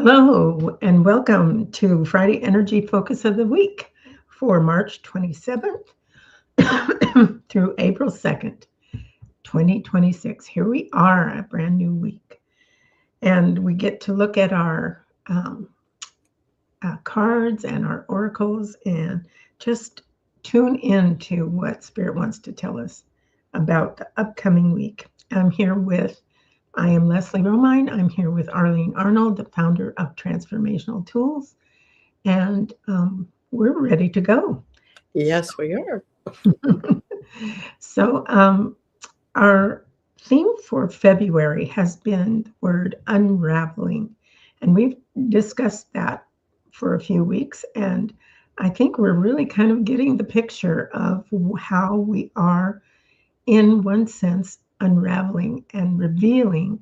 Hello, and welcome to Friday Energy Focus of the Week for March 27th through April 2nd, 2026. Here we are, a brand new week. And we get to look at our cards and our oracles and just tune into what Spirit wants to tell us about the upcoming week. I am Leslie Romine. I'm here with Arlene Arnold, the founder of Transformational Tools, and we're ready to go. Yes, we are. So, our theme for February has been the word unraveling, and we've discussed that for a few weeks. And I think we're really kind of getting the picture of how we are, in one sense, unraveling and revealing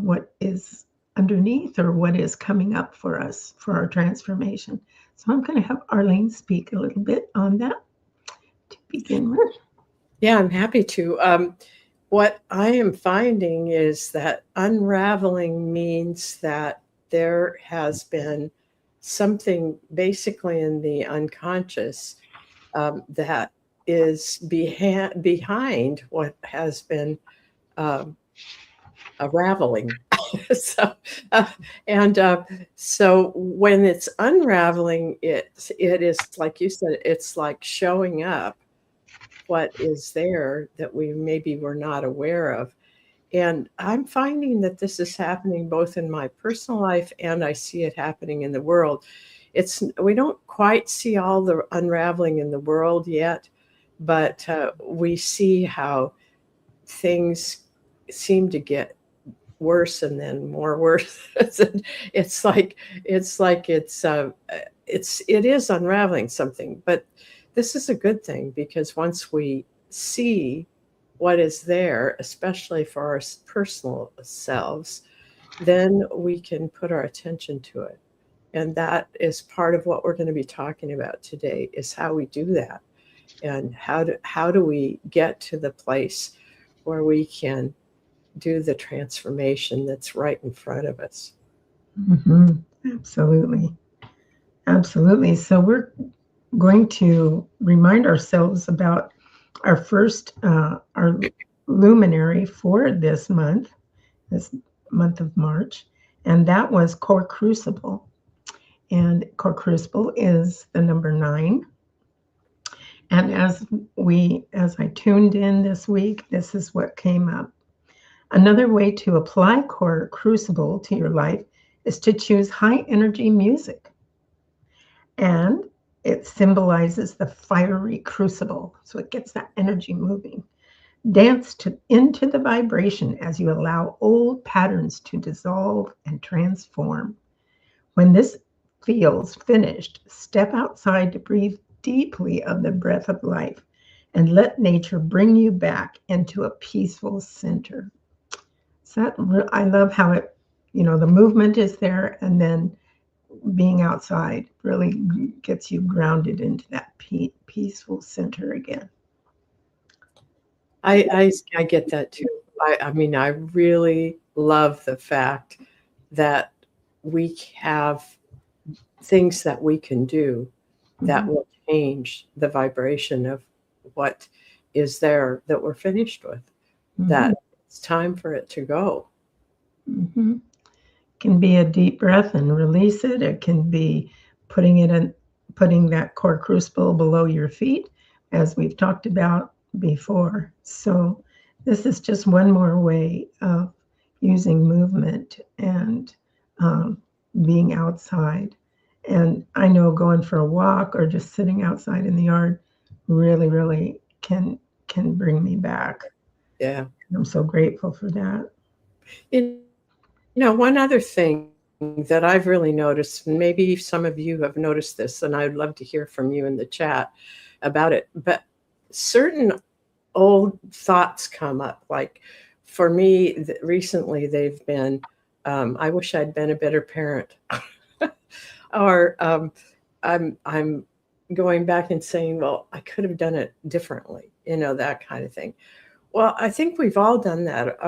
what is underneath or what is coming up for us for our transformation. So I'm going to have Arlene speak a little bit on that to begin with. Yeah, I'm happy to. What I am finding is that unraveling means that there has been something basically in the unconscious that is behind what has been um, a raveling. so, uh, and so when it's unraveling, it is like you said, it's like showing up what is there that we maybe were not aware of. And I'm finding that this is happening both in my personal life and I see it happening in the world. We don't quite see all the unraveling in the world yet, but we see how things seem to get worse and then more worse. it's like it is unraveling something, but this is a good thing because once we see what is there, especially for our personal selves, then we can put our attention to it. And that is part of what we're going to be talking about today is how we do that and how do we get to the place where we can do the transformation that's right in front of us. Hmm. Absolutely. Absolutely. So we're going to remind ourselves about our luminary for this month of March, and that was Core Crucible. And Core Crucible is the number 9. And as I tuned in this week, this is what came up. Another way to apply Core Crucible to your life is to choose high energy music. And it symbolizes the fiery crucible. So it gets that energy moving. Dance into the vibration as you allow old patterns to dissolve and transform. When this feels finished, step outside to breathe deeply of the breath of life and let nature bring you back into a peaceful center. So I love how the movement is there, and then being outside really gets you grounded into that peaceful center again. I get that too. I mean, I really love the fact that we have things that we can do that Mhm, will change the vibration of what is there that we're finished with, mhm, that it's time for it to go. mhm. Can be a deep breath and release it. It can be putting it in, putting that core crucible below your feet, as we've talked about before. So this is just one more way of using movement and um, being outside. And I know going for a walk or just sitting outside in the yard really, really can bring me back. Yeah. And I'm so grateful for that. One other thing that I've really noticed, and maybe some of you have noticed this, and I'd love to hear from you in the chat about it, but certain old thoughts come up. Like for me, recently they've been, I wish I'd been a better parent, or I'm going back and saying, well, I could have done it differently, that kind of thing. Well, I think we've all done that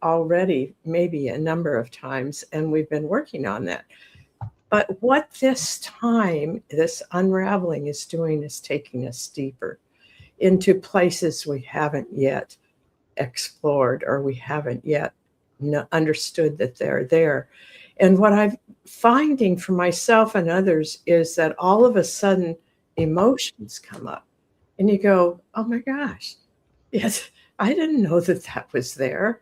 already, maybe a number of times, and we've been working on that. But what this time, this unraveling is doing is taking us deeper into places we haven't yet explored or we haven't yet understood that they're there. And what I'm finding for myself and others is that all of a sudden emotions come up and you go, oh my gosh, yes, I didn't know that that was there.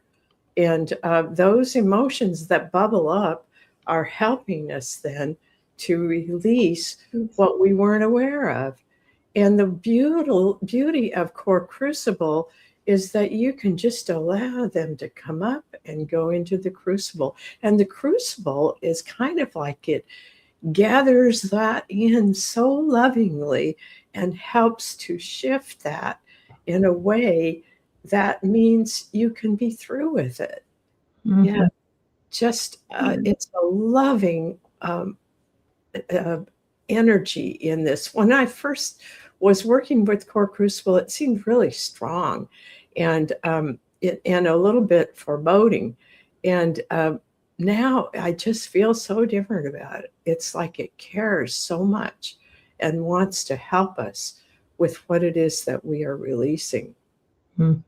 And those emotions that bubble up are helping us then to release what we weren't aware of. And the beauty of Core Crucible is that you can just allow them to come up and go into the crucible. And the crucible is kind of like it gathers that in so lovingly and helps to shift that in a way that means you can be through with it. Mm-hmm. Yeah, just it's a loving energy in this. When I first was working with Core Crucible, it seemed really strong and and a little bit foreboding. And now I just feel so different about it. It's like it cares so much and wants to help us with what it is that we are releasing. Mm.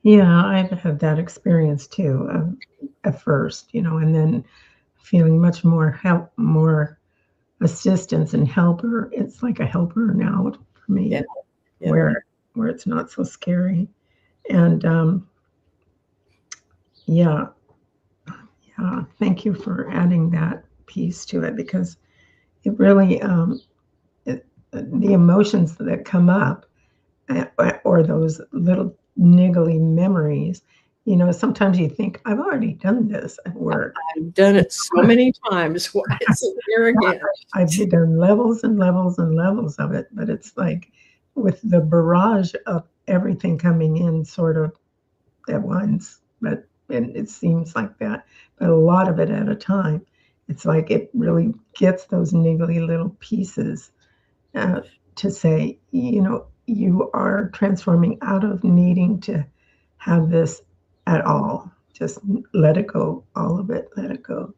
Yeah, I've had that experience too, at first, and then feeling much more help, more assistance and helper. It's like a helper now for me, Yeah. Yeah. where it's not so scary. And yeah, thank you for adding that piece to it because it really the emotions that come up or those little niggly memories. Sometimes you think I've already done this at work. I've done it so many times. Why is it here again? I've done levels and levels and levels of it, but it's like with the barrage of everything coming in sort of at once, and it seems like that, but a lot of it at a time. It's like it really gets those niggly little pieces to say, you are transforming out of needing to have this at all. Just let it go, all of it, let it go.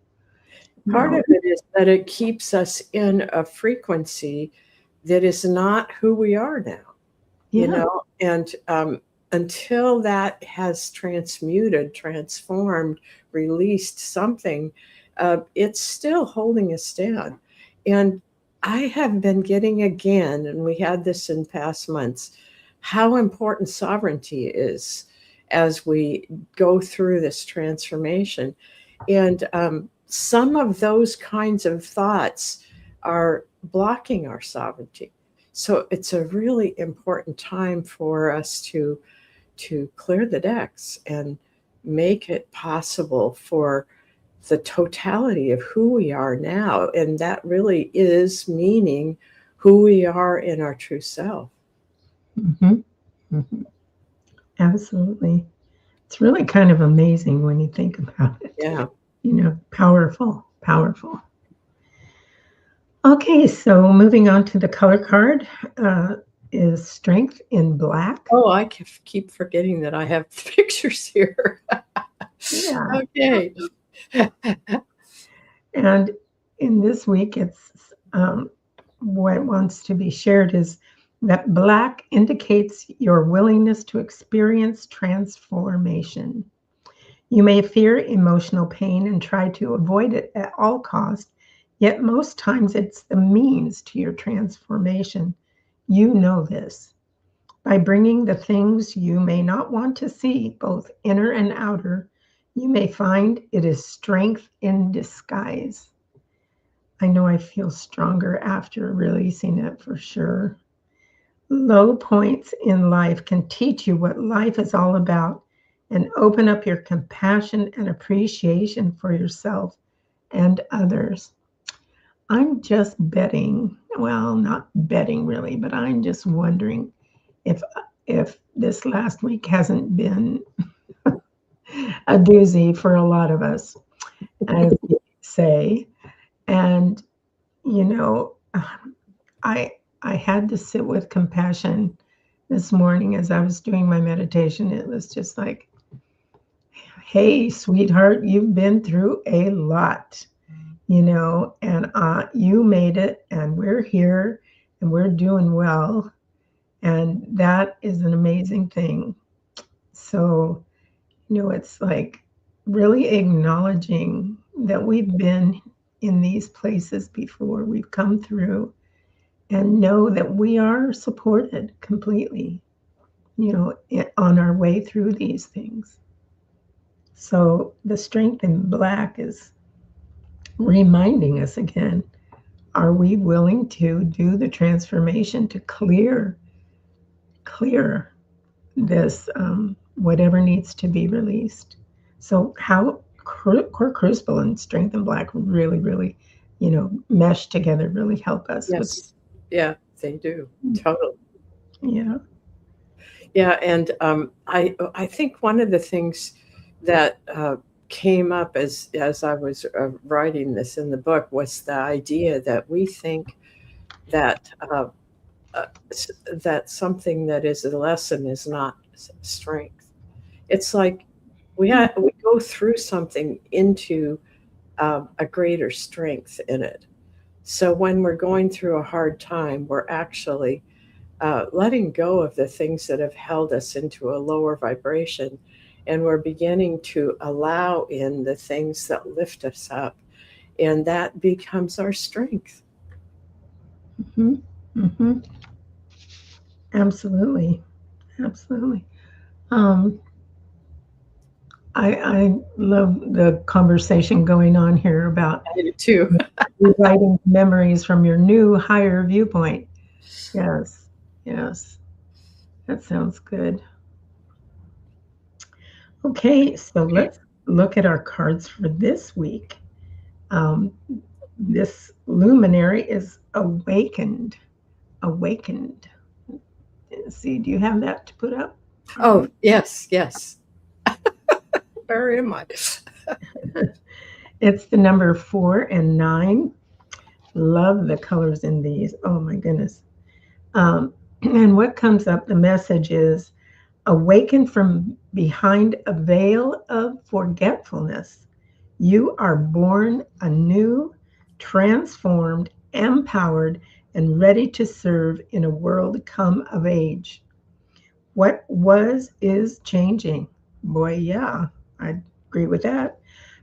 Part of it is that it keeps us in a frequency that is not who we are now, and until that has transmuted, transformed, released something, it's still holding us down. And I have been getting again, and we had this in past months, how important sovereignty is as we go through this transformation. And some of those kinds of thoughts are blocking our sovereignty. So it's a really important time for us to clear the decks and make it possible for the totality of who we are now. And that really is meaning who we are in our true self. Mm-hmm. Mm-hmm. Absolutely. It's really kind of amazing when you think about it. Yeah. Powerful, powerful. Okay, so moving on to the color card is Strength in Black. Oh, I keep forgetting that I have pictures here. Yeah. Okay. And in this week, it's what wants to be shared is that black indicates your willingness to experience transformation. You may fear emotional pain and try to avoid it at all costs, yet most times it's the means to your transformation. You know this. By bringing the things you may not want to see, both inner and outer, you may find it is strength in disguise. I know I feel stronger after releasing it for sure. Low points in life can teach you what life is all about and open up your compassion and appreciation for yourself and others. I'm just betting, well, not betting really, but I'm just wondering if this last week hasn't been a doozy for a lot of us, as you say. And I had to sit with compassion this morning as I was doing my meditation. It was just like, hey, sweetheart, you've been through a lot, and you made it, and we're here, and we're doing well. And that is an amazing thing. So, it's like really acknowledging that we've been in these places before, we've come through, and know that we are supported completely, on our way through these things. So the strength in black is reminding us again, are we willing to do the transformation to clear this, whatever needs to be released? So how core crucible and strength in black really, really, mesh together, really help us with. Yes. Yeah, they do. Totally. Yeah. Yeah, and I think one of the things that came up as I was writing this in the book was the idea that we think that that something that is a lesson is not strength. It's like we go through something into a greater strength in it. So when we're going through a hard time, we're actually letting go of the things that have held us into a lower vibration. And we're beginning to allow in the things that lift us up. And that becomes our strength. Mm-hmm. Mm-hmm. Absolutely. Absolutely. Um, I love the conversation going on here about I do too. rewriting memories from your new higher viewpoint. Yes. Yes. That sounds good. Okay, so let's look at our cards for this week. Um, this luminary is awakened. Awakened. Let's see, do you have that to put up? Oh, yes, yes. Where am I? It's the number 4 and 9. Love the colors in these. Oh my goodness. And what comes up, the message is awaken from behind a veil of forgetfulness. You are born anew, transformed, empowered, and ready to serve in a world come of age. What was is changing. Boy, yeah, I agree with that.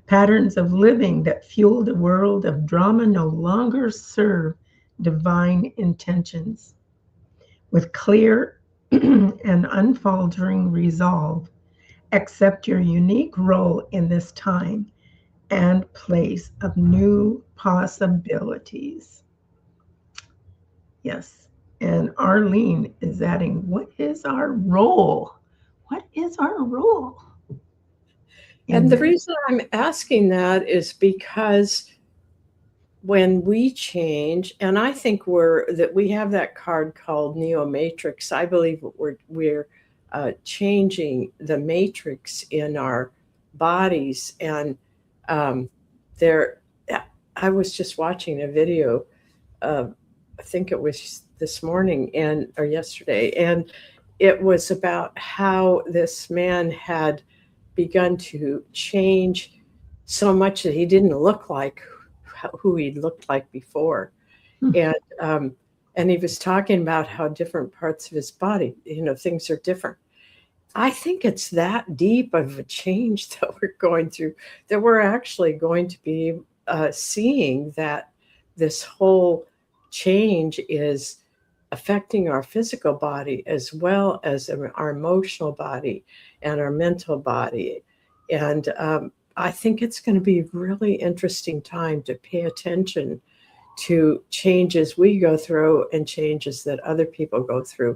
Patterns of living that fueled a world of drama no longer serve divine intentions. With clear and unfaltering resolve, accept your unique role in this time and place of new possibilities. Yes. And Arlene is adding, what is our role? What is our role? And the reason I'm asking that is because when we change, and I think we have that card called Neo Matrix. I believe we're changing the matrix in our bodies, and there. I was just watching a video. I think it was this morning or yesterday, and it was about how this man had begun to change so much that he didn't look like who he looked like before. And he was talking about how different parts of his body, things are different. I think it's that deep of a change that we're going through, that we're actually going to be seeing that this whole change is affecting our physical body as well as our emotional body and our mental body. And I think it's going to be a really interesting time to pay attention to changes we go through and changes that other people go through.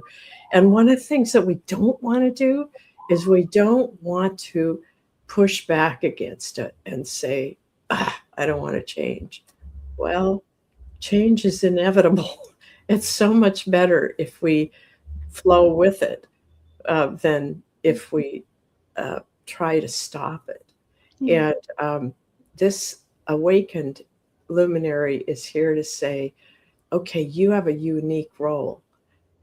And one of the things that we don't want to do is we don't want to push back against it and say, I don't want to change. Well, change is inevitable. It's so much better if we flow with it than if we try to stop it. Yeah. And this awakened luminary is here to say, okay, you have a unique role.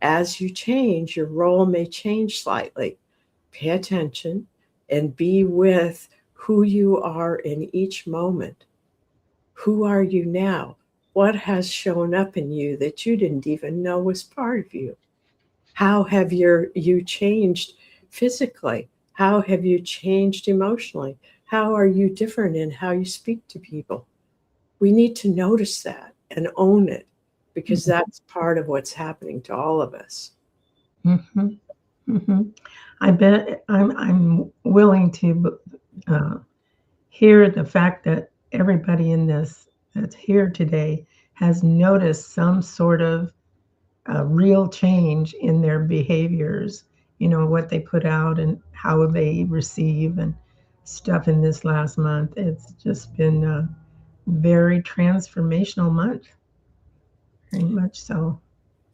As you change, your role may change slightly. Pay attention and be with who you are in each moment. Who are you now? What has shown up in you that you didn't even know was part of you? How have you changed physically? How have you changed emotionally? How are you different in how you speak to people? We need to notice that and own it, because that's part of what's happening to all of us. Mhm. Mhm. I bet I'm willing to hear the fact that everybody in this that's here today has noticed some sort of real change in their behaviors, what they put out and how they receive and stuff in this last month. It's just been a very transformational month, very much so.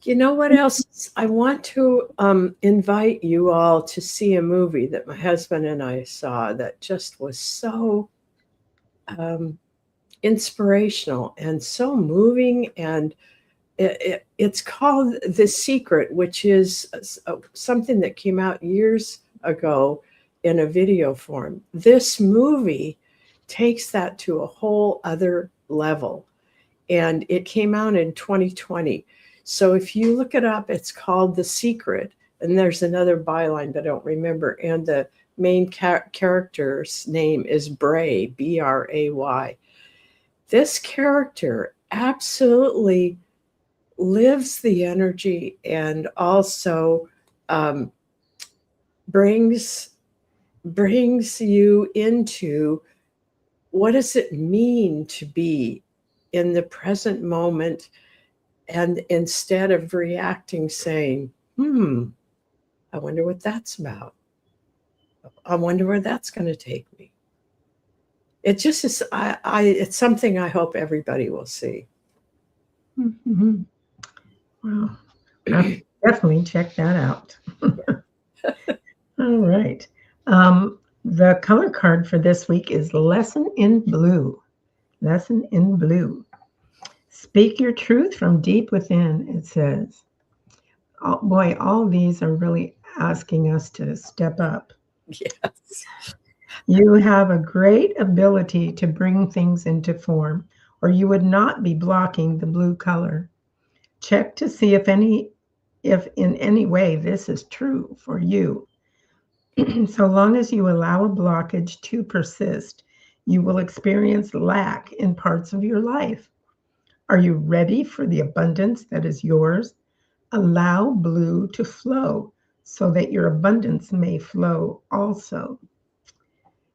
You know what else? I want to invite you all to see a movie that my husband and I saw that just was so um, inspirational and so moving. And it's called The Secret, which is something that came out years ago in a video form. This movie takes that to a whole other level, and it came out in 2020. So if you look it up, it's called The Secret, and there's another byline, but I don't remember. And the main character's name is Bray, Bray. This character absolutely lives the energy and also um, brings you into what does it mean to be in the present moment, and instead of reacting saying, I wonder what that's about, I wonder where that's going to take me. It just is, it's something I hope everybody will see. Mhm. Well, I'll definitely check that out. All right. The color card for this week is Lesson in Blue. Lesson in Blue. Speak your truth from deep within, it says. Oh, boy, all these are really asking us to step up. Yes. You have a great ability to bring things into form, or you would not be blocking the blue color. Check to see if in any way this is true for you. So long as you allow a blockage to persist, you will experience lack in parts of your life. Are you ready for the abundance that is yours? Allow blue to flow so that your abundance may flow also.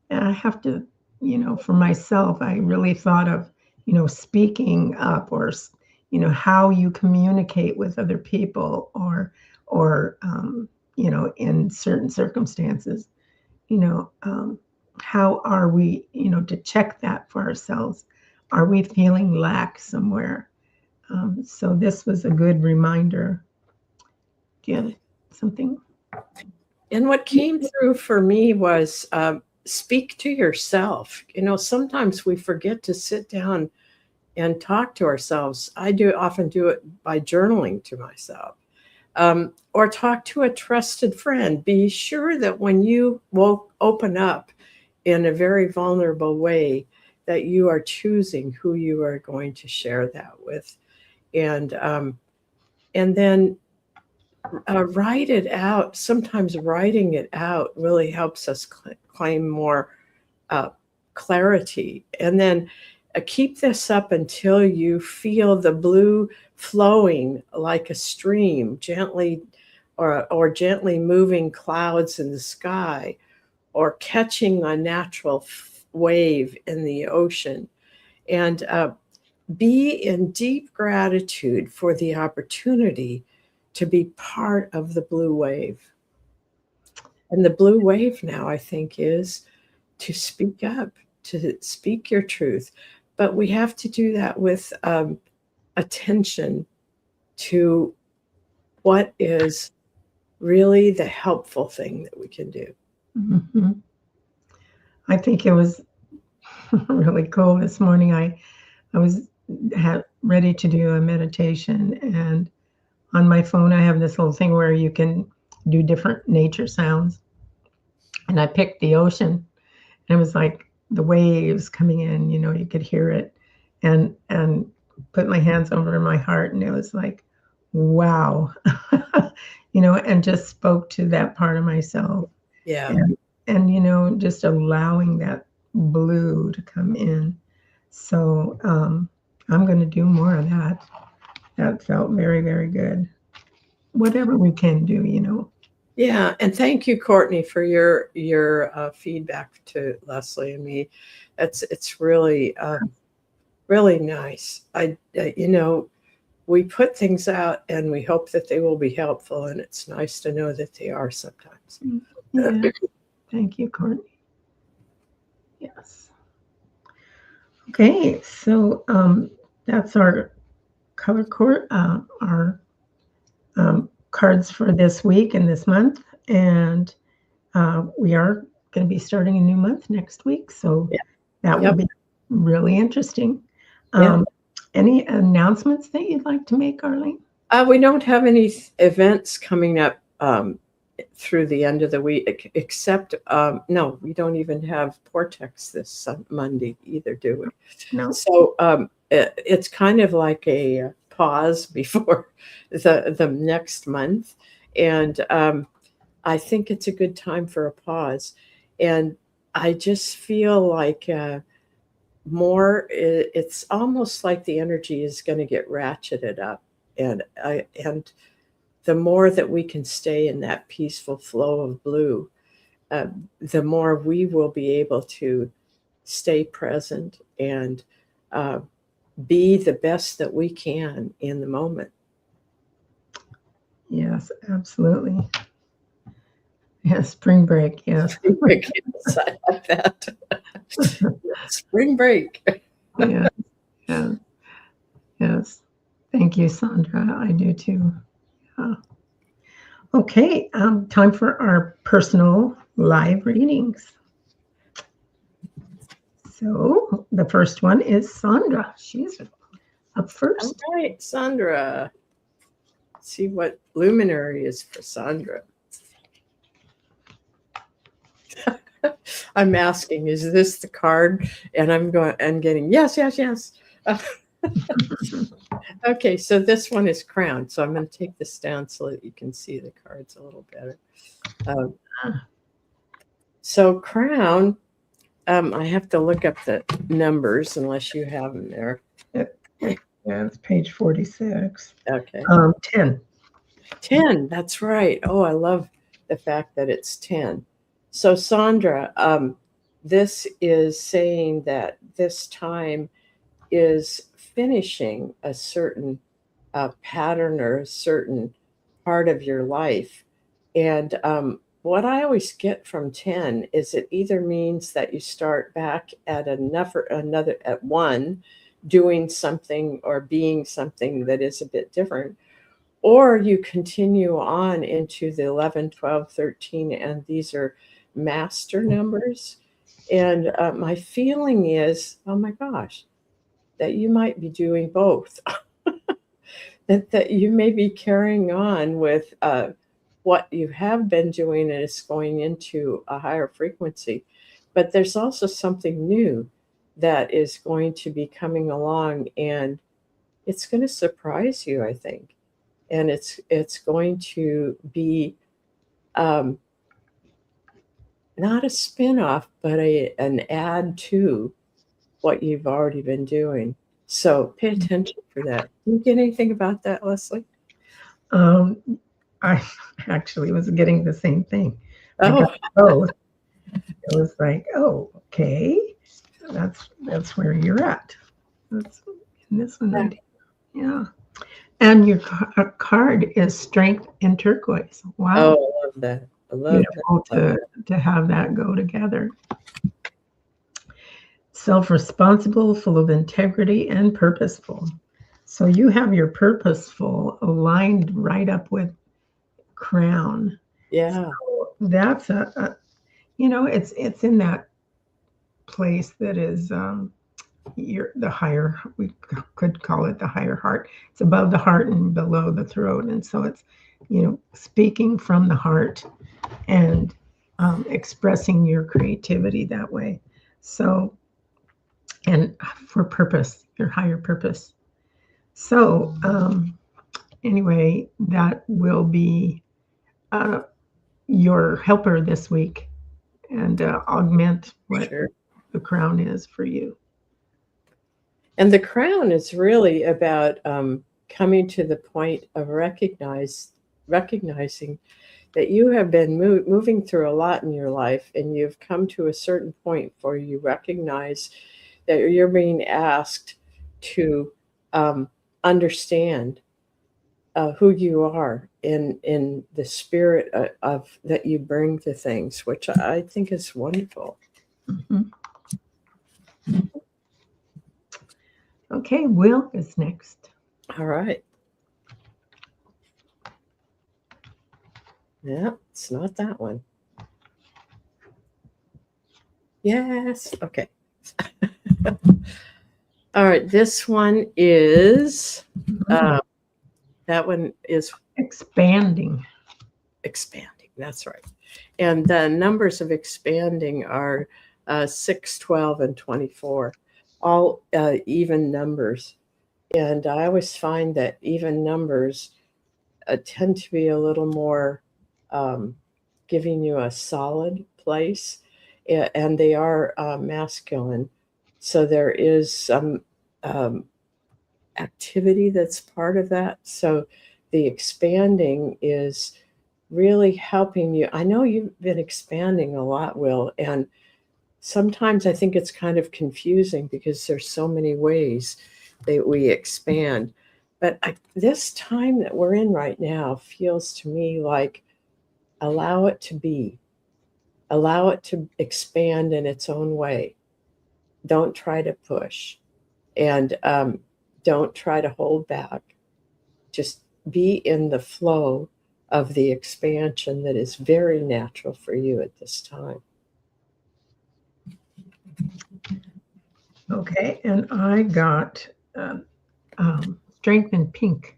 And I have to, for myself, I really thought of, speaking up, or, how you communicate with other people, or in certain circumstances, you know, um, how are we, to check that for ourselves? Are we feeling lack somewhere? So this was a good reminder. Do you have something? And what came through for me was speak to yourself. Sometimes we forget to sit down and talk to ourselves. I do often do it by journaling to myself, or talk to a trusted friend. Be sure that when you will open up in a very vulnerable way, that you are choosing who you are going to share that with, and then write it out. Sometimes writing it out really helps us claim more uh, clarity. And then keep this up until you feel the blue flowing like a stream, gently, or gently moving clouds in the sky, or catching a natural wave in the ocean. And be in deep gratitude for the opportunity to be part of the blue wave. And the blue wave now, I think, is to speak up, to speak your truth. But we have to do that with attention to what is really the helpful thing that we can do. Mm-hmm. I think it was really cool this morning. I was ready to do a meditation, and on my phone, I have this little thing where you can do different nature sounds. And I picked the ocean, and it was like the waves coming in, you could hear it, and put my hands over my heart, and it was like, wow, and just spoke to that part of myself. Yeah. And just allowing that blue to come in. So I'm going to do more of that. That felt very, very good. Whatever we can do. Yeah, and thank you, Courtney, for your feedback to Leslie and me. It's really really nice. We put things out and we hope that they will be helpful, and it's nice to know that they are sometimes. Yeah. Thank you, Courtney. Yes. Okay, so that's our color court, our cards for this week and this month, and we are going to be starting a new month next week, so Yeah. that will be really interesting. Any announcements that you'd like to make, Arlene? We don't have any events coming up through the end of the week, except no, we don't even have Portex this Monday either, do we? No. So it's kind of like a pause before the next month, and I think it's a good time for a pause. And I just feel like it's almost like the energy is going to get ratcheted up, and the more that we can stay in that peaceful flow of blue, the more we will be able to stay present and be the best that we can in the moment. Yes, absolutely. Yeah, spring break. Yes. Spring break. Yes, I like that. Spring break. Yeah. Yeah. Yes. Thank you, Sandra. I do too. Yeah. Okay, time for our personal live readings. So the first one is Sandra. She's up first. All right, Sandra. Let's see what luminary is for Sandra. I'm asking, is this the card? And I'm getting yes. Okay, so this one is crown. So I'm going to take this down so that you can see the cards a little better. So crown, I have to look up the numbers unless you have them there. Yeah, it's page 46. Okay. 10. 10, that's right. Oh, I love the fact that it's 10. So Sandra, this is saying that this time is finishing a certain pattern or a certain part of your life. And what I always get from 10 is it either means that you start back at another at 1, doing something or being something that is a bit different, or you continue on into the 11, 12, 13, and these are master numbers. And my feeling is, oh my gosh, that you might be doing both. that you may be carrying on with what you have been doing and it's going into a higher frequency. But there's also something new that is going to be coming along, and it's going to surprise you, I think. And it's going to be not a spin-off, but an add to what you've already been doing. So pay attention for that. Do you get anything about that, Leslie? I actually was getting the same thing. Oh, both. It was like, oh, okay, that's where you're at. That's in this one. Yeah. And your card is strength and turquoise. Wow. Oh, I love that. I love that. To have that go together. Self-responsible, full of integrity, and purposeful. So you have your purposeful aligned right up with crown. Yeah. So that's it's in that place that is the higher, we could call it the higher heart. It's above the heart and below the throat. And so it's, speaking from the heart and expressing your creativity that way. So, and for purpose, your higher purpose. So, anyway, that will be your helper this week and augment what Sure. the crown is for you. And the crown is really about coming to the point of recognizing that you have been moving through a lot in your life, and you've come to a certain point where you recognize that you're being asked to understand who you are in the spirit of that you bring to things, which I think is wonderful. Mhm. Okay, Will is next. All right. Yeah, it's not that one. Yes. Okay. All right. This one is, that one is Expanding. expanding. That's right. And the numbers of expanding are 6, 12, and 24, all even numbers. And I always find that even numbers tend to be a little more giving you a solid place, and they are masculine. So there is some activity that's part of that. So the expanding is really helping you. I know you've been expanding a lot, Will, and sometimes I think it's kind of confusing because there's so many ways that we expand. But this time that we're in right now feels to me like allow it to be, allow it to expand in its own way. Don't try to push, and don't try to hold back. Just be in the flow of the expansion that is very natural for you at this time. Okay, and I got strength in pink.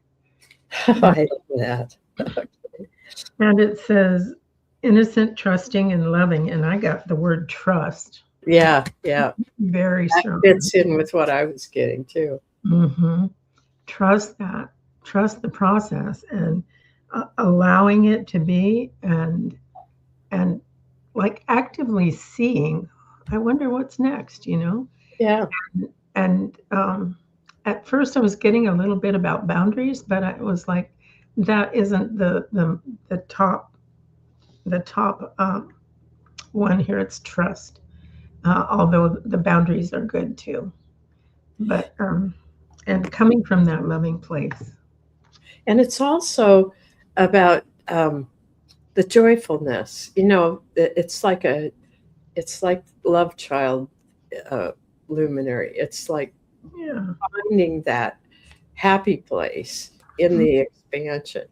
I love that. And it says innocent, trusting, and loving. And I got the word trust. Yeah. Very That strong. fits in with what I was getting too. Mm-hmm. Trust that. Trust the process and allowing it to be, and like actively seeing. I wonder what's next. Yeah. And at first, I was getting a little bit about boundaries, but I was like, that isn't the top one here. It's trust, although the boundaries are good too. But and coming from that loving place. And it's also about the joyfulness. It's like love child luminary. It's like Yeah. finding that happy place in the expansion.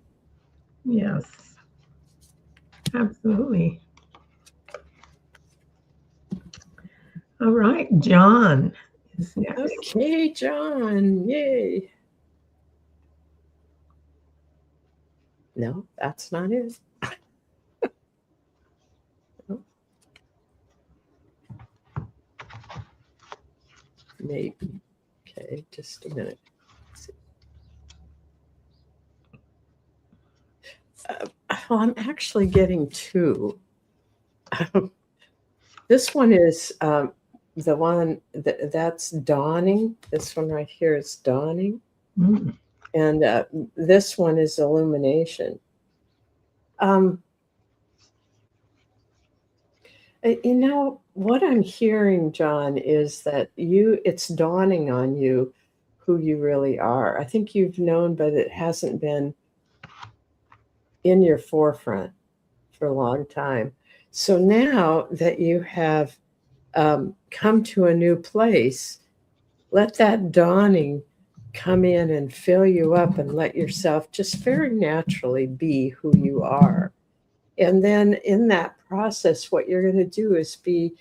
Yes. Absolutely. All right, John is next. Okay, John. Yay. No, that's not it. No. Maybe. Okay, just a minute. Well, I'm actually getting two. This one is the one that's dawning. This one right here is dawning. Mm. And this one is illumination. What I'm hearing, John, is that it's dawning on you who you really are. I think you've known, but it hasn't been in your forefront for a long time. So now that you have come to a new place, let that dawning come in and fill you up and let yourself just very naturally be who you are. And then in that process, what you're going to do is be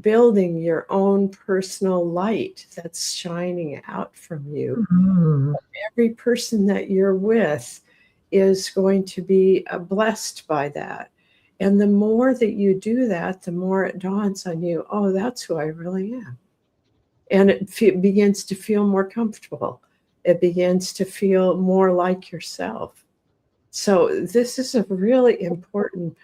building your own personal light that's shining out from you. Mhm. Every person that you're with is going to be blessed by that. And the more that you do that, the more it dawns on you, oh, that's who I really am. And it begins to feel more comfortable. It begins to feel more like yourself. So this is a really important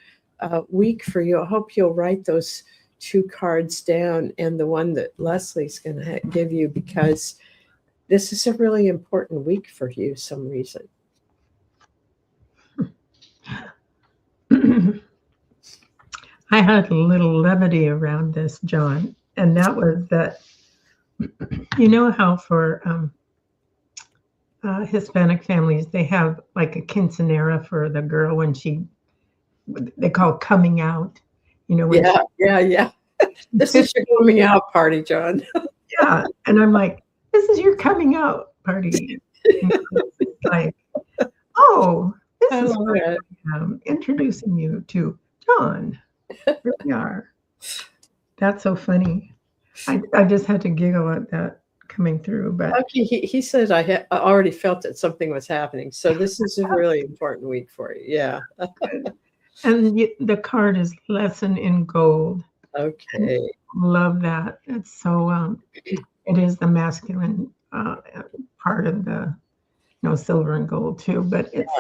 week for you. I hope you'll write those 2 cards down and the one that Leslie's going to give you, because this is a really important week for you some reason. I had a little levity around this, John, and that was that, you know how for Hispanic families, they have like a quinceanera for the girl when they call coming out, when Yeah. This is your coming out party, John. yeah. And I'm like, this is your coming out party. It's like, oh, this is where I'm introducing you to John. Here we are. That's so funny. I just had to giggle at that coming through. But okay, he said I already felt that something was happening. So this is a really important week for you. Yeah. And the card is Lesson in Gold. Okay. Love that. It's so it is the masculine part of the silver and gold too, but it's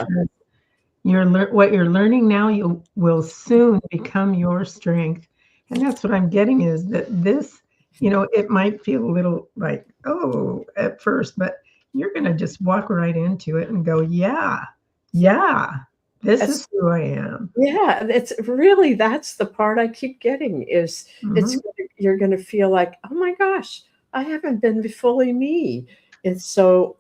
what you're learning now, you will soon become your strength. And that's what I'm getting, is that this, it might feel a little like, oh, at first, but you're going to just walk right into it and go, yeah, this is who I am. Yeah, that's the part I keep getting is you're going to feel like, oh my gosh, I haven't been fully me. And so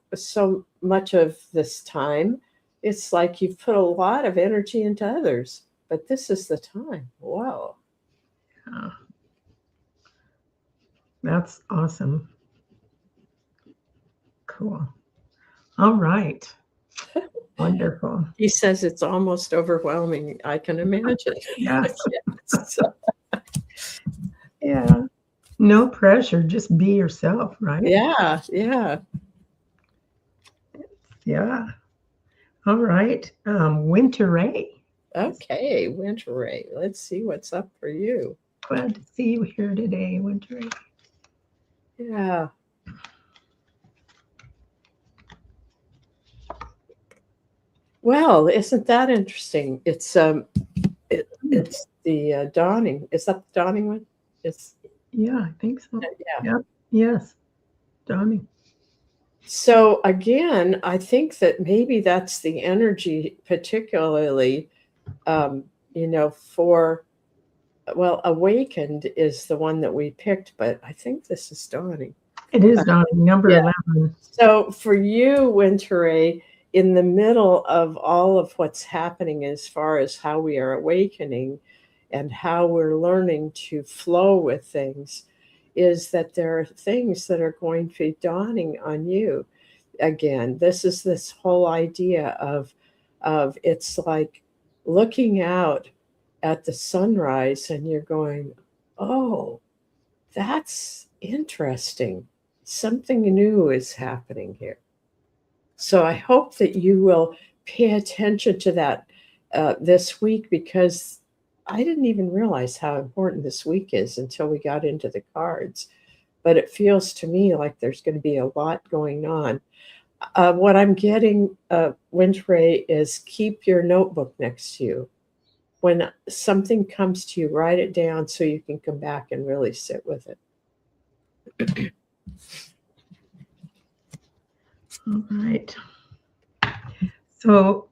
much of this time, it's like you've put a lot of energy into others, but this is the time. Wow. Yeah. That's awesome. Cool. All right. Wonderful. He says it's almost overwhelming. I can imagine. Yes. Yeah. No pressure. Just be yourself, right? Yeah. Yeah. All right. Winter Ray. Okay, Winter Ray. Let's see what's up for you. Glad to see you here today, Winter Ray. Yeah. Well, isn't that interesting? It's the dawning. Is that the dawning one? Yeah, I think so. Yeah. Yep. Yes. Dawning. So again, I think that maybe that's the energy, particularly, for, awakened is the one that we picked, but I think this is dawning. It is dawning, number 11. So for you, Winter Ray, in the middle of all of what's happening as far as how we are awakening and how we're learning to flow with things, is that there are things that are going to be dawning on you. Again, this is this whole idea of it's like looking out at the sunrise and you're going, oh, that's interesting. Something new is happening here. So I hope that you will pay attention to that this week, because I didn't even realize how important this week is until we got into the cards. But it feels to me like there's going to be a lot going on. What I'm getting, Winter Ray, is keep your notebook next to you. When something comes to you, write it down so you can come back and really sit with it. All right. So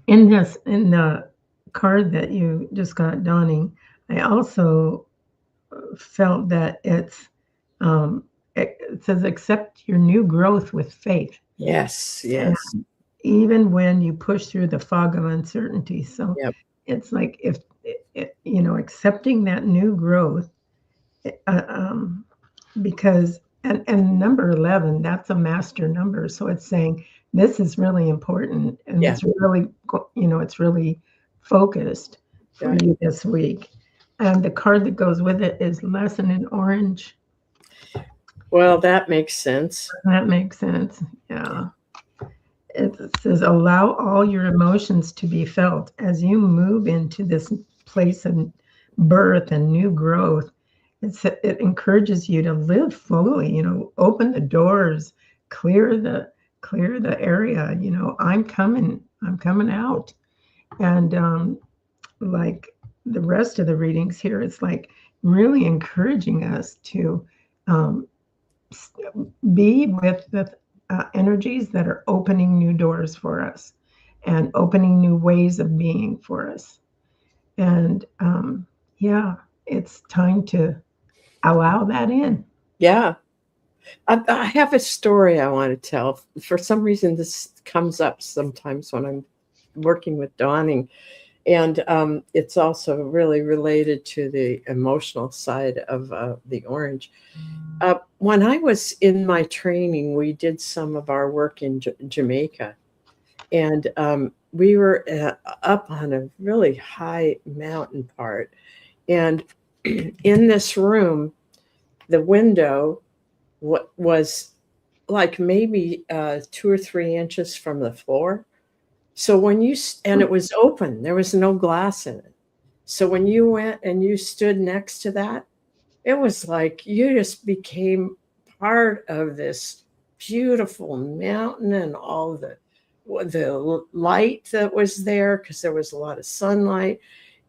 in the card that you just got dawning, I also felt that it says accept your new growth with faith. Yes. And even when you push through the fog of uncertainty. So it's like if accepting that new growth, because and number 11, that's a master number. So it's saying this is really important, and it's really, it's really focused for you this week. And the card that goes with it is Lesson in Orange. Well, that makes sense. That makes sense. Yeah. It says, allow all your emotions to be felt as you move into this place of birth and new growth. It encourages you to live fully, open the doors, clear the area, I'm coming out. And like the rest of the readings here, it's like really encouraging us to um, be with the energies that are opening new doors for us and opening new ways of being for us. And yeah, it's time to allow that in. Yeah. I have a story I want to tell. For some reason, this comes up sometimes when I'm working with dawning. And it's also really related to the emotional side of the orange. When I was in my training, we did some of our work in Jamaica. And we were up on a really high mountain part. And in this room, the window was like maybe 2 or 3 inches from the floor. So and it was open, there was no glass in it. So when you went and you stood next to that, it was like you just became part of this beautiful mountain and all the light that was there, because there was a lot of sunlight.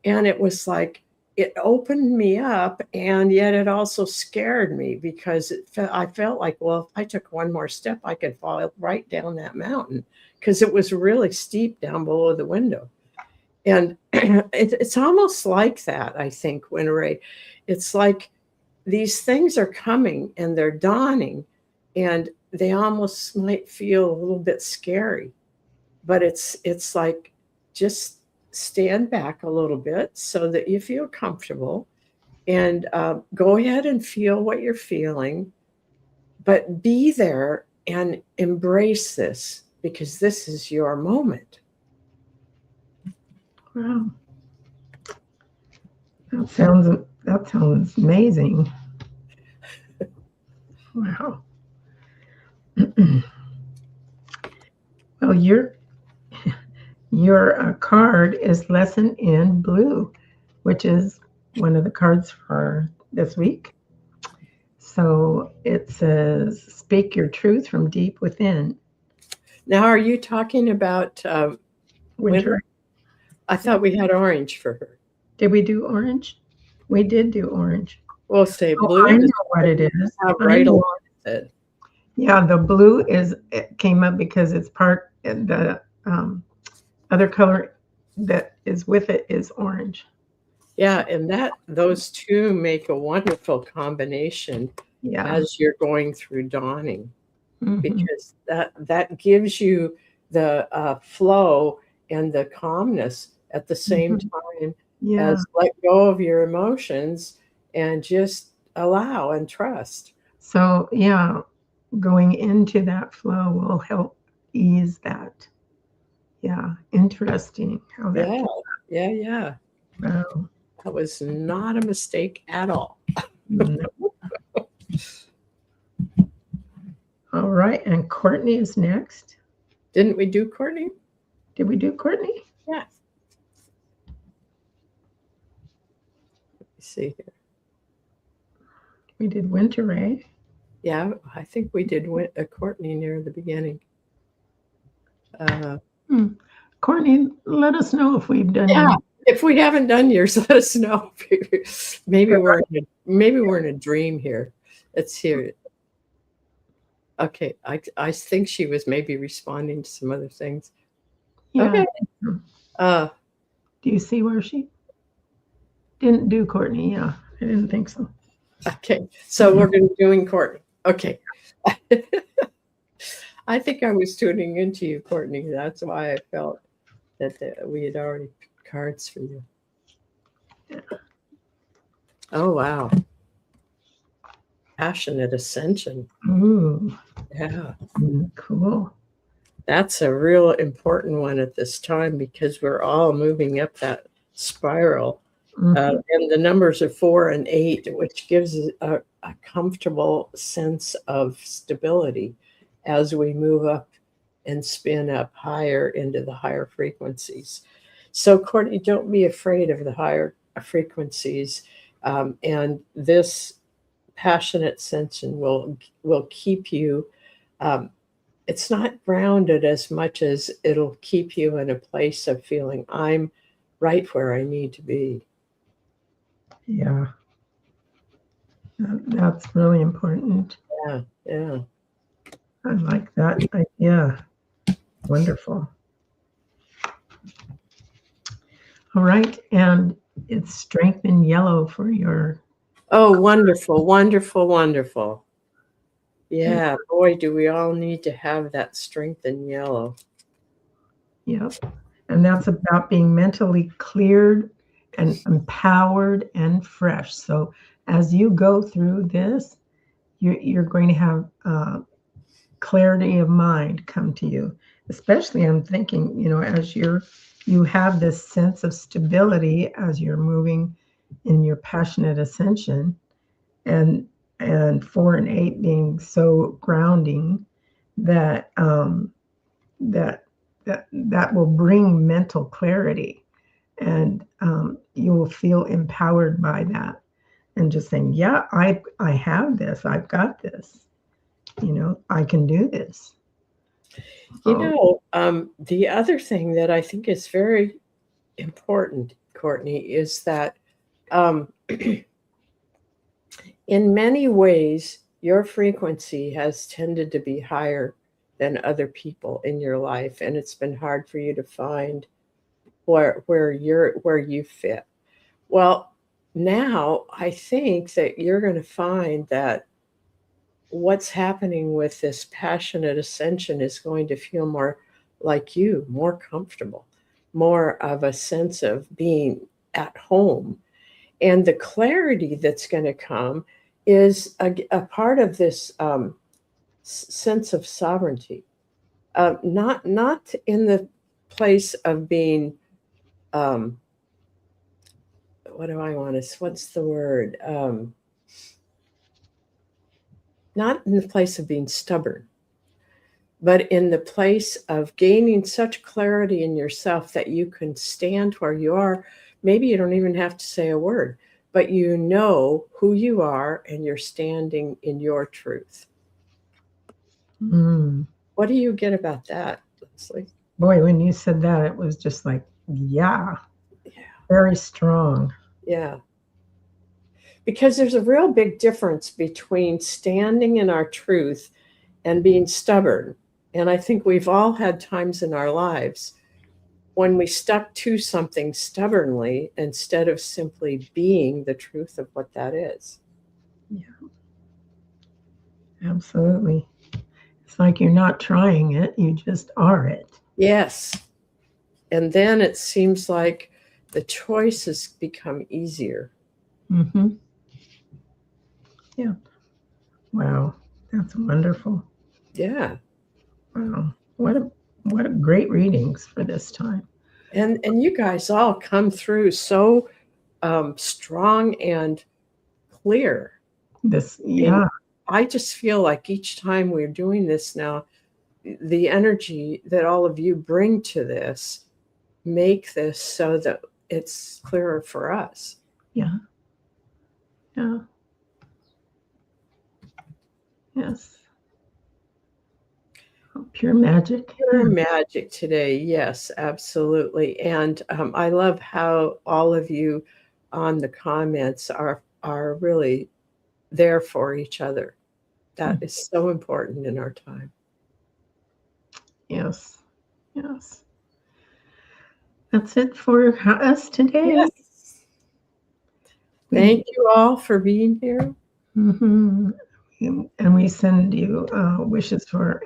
And it was like it opened me up, and yet it also scared me, because I felt like, well, if I took one more step, I could fall right down that mountain, because it was really steep down below the window. And it's almost like that, I think, Winteray. It's like these things are coming and they're dawning, and they almost might feel a little bit scary. But it's like, just stand back a little bit so that you feel comfortable, and go ahead and feel what you're feeling, but be there and embrace this, because this is your moment. Wow. That sounds amazing. Wow. Well, your card is Lesson in Blue, which is one of the cards for this week. So it says, speak your truth from deep within. Now, are you talking about Winter? I thought we had orange for her. Did we do orange? We did do orange. We'll say blue. I know what it is. Right along with it. Yeah, the blue it came up because it's part, the other color that is with it is orange. Yeah, and those two make a wonderful combination as you're going through dawning, because that gives you the flow and the calmness at the same time as let go of your emotions and just allow and trust. So yeah, going into that flow will help ease that. Yeah, interesting how that. Yeah. Wow. That was not a mistake at all. All right, and Courtney is next. Didn't we do Courtney? Did we do Courtney? Yeah. Let me see here. We did Winteray. Yeah, I think we did Courtney near the beginning. Courtney, let us know if we've done. Yeah, if we haven't done yours, let us know. Maybe we're in a dream here. Let's hear it. Okay, I think she was maybe responding to some other things. Yeah. Okay. Do you see where she didn't do Courtney? Yeah, I didn't think so. Okay, so we're going to be doing Courtney. Okay. I think I was tuning into you, Courtney. That's why I felt that we had already picked cards for you. Yeah. Oh, wow. Passionate Ascension. Ooh. Yeah. Cool. That's a real important one at this time, because we're all moving up that spiral Mhm. And the numbers are 4 and 8, which gives a comfortable sense of stability as we move up and spin up higher into the higher frequencies. So, Courtney, don't be afraid of the higher frequencies. And this passionate ascension will keep you. Um, it's not grounded as much as it'll keep you in a place of feeling I'm right where I need to be. Yeah, that's really important. Yeah, yeah. I like that idea. Wonderful. All right, and it's strength in yellow for your. Oh, wonderful, wonderful, wonderful. Yeah, boy, do we all need to have that strength in yellow. Yep. And that's about being mentally cleared and empowered and fresh. So as you go through this, you're going to have clarity of mind come to you. Especially, I'm thinking, as you have this sense of stability as you're moving in your passionate ascension, and 4 and 8 being so grounding that that will bring mental clarity, and you will feel empowered by that, and just saying, yeah, I have this, I've got this, I can do this. The other thing that I think is very important, Courtney, is that um, in many ways, your frequency has tended to be higher than other people in your life, and it's been hard for you to find where you fit. Well, now I think that you're going to find that what's happening with this passionate ascension is going to feel more like you, more comfortable, more of a sense of being at home. And the clarity that's going to come is a part of this sense of sovereignty, not in the place of being um, what do I want to? What's the word? Not in the place of being stubborn, but in the place of gaining such clarity in yourself that you can stand where you are. Maybe you don't even have to say a word, but you know who you are and you're standing in your truth. Mm. What do you get about that, Leslie? Boy, when you said that, it was just like, yeah, Yeah. very strong. Yeah. Because there's a real big difference between standing in our truth and being stubborn. And I think we've all had times in our lives when we stuck to something stubbornly instead of simply being the truth of what that is. Yeah, absolutely. It's like you're not trying it, you just are it. Yes. And then it seems like the choices become easier. Mm-hmm. Yeah. Wow, that's wonderful. Yeah. Wow, what a great readings for this time. And you guys all come through so strong and clear. This, And yeah, I just feel like each time we're doing this now, the energy that all of you bring to this make this so that it's clearer for us. yeah, yeah, yes. Oh, pure magic. Pure Yeah. magic today, yes, absolutely. And I love how all of you on the comments are really there for each other. That is so important in our time. Yes, yes. That's it for us today. Yes. Thank you all for being here. Mm-hmm. And we send you wishes for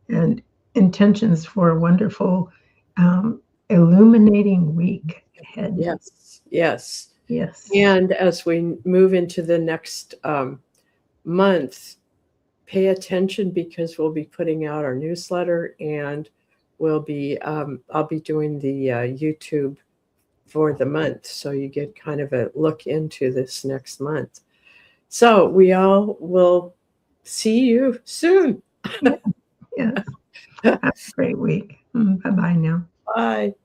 and intentions for a wonderful, illuminating week ahead. Yes, yes. Yes. And as we move into the next month, pay attention because we'll be putting out our newsletter and I'll be doing the YouTube for the month. So you get kind of a look into this next month. So we all will see you soon. Yes. Have a great week. Bye-bye now. Bye.